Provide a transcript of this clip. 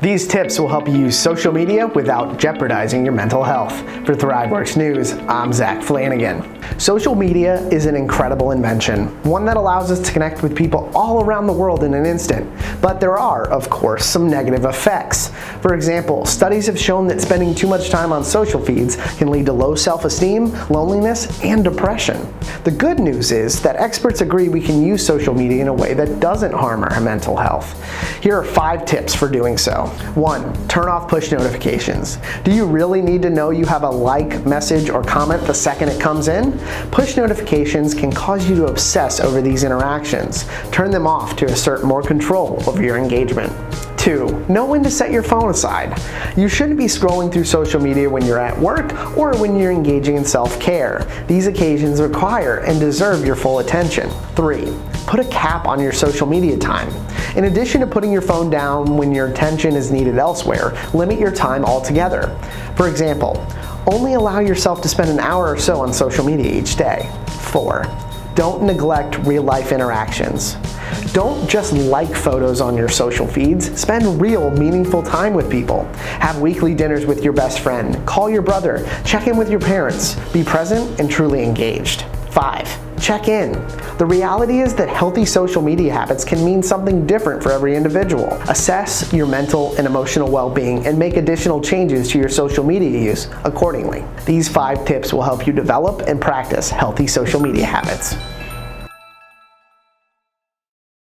These tips will help you use social media without jeopardizing your mental health. For Thriveworks News, I'm Zach Flanagan. Social media is an incredible invention, one that allows us to connect with people all around the world in an instant. But there are, of course, some negative effects. For example, studies have shown that spending too much time on social feeds can lead to low self-esteem, loneliness, and depression. The good news is that experts agree we can use social media in a way that doesn't harm our mental health. Here are 5 tips for doing so. 1. Turn off push notifications. Do you really need to know you have a like, message, or comment the second it comes in? Push notifications can cause you to obsess over these interactions. Turn them off to assert more control over your engagement. 2. Know when to set your phone aside. You shouldn't be scrolling through social media when you're at work or when you're engaging in self-care. These occasions require and deserve your full attention. 3. Put a cap on your social media time. In addition to putting your phone down when your attention is needed elsewhere, limit your time altogether. For example, only allow yourself to spend an hour or so on social media each day. 4. Don't neglect real-life interactions. Don't just like photos on your social feeds. Spend real, meaningful time with people. Have weekly dinners with your best friend. Call your brother. Check in with your parents. Be present and truly engaged. 5. Check in. The reality is that healthy social media habits can mean something different for every individual. Assess your mental and emotional well-being and make additional changes to your social media use accordingly. These 5 tips will help you develop and practice healthy social media habits.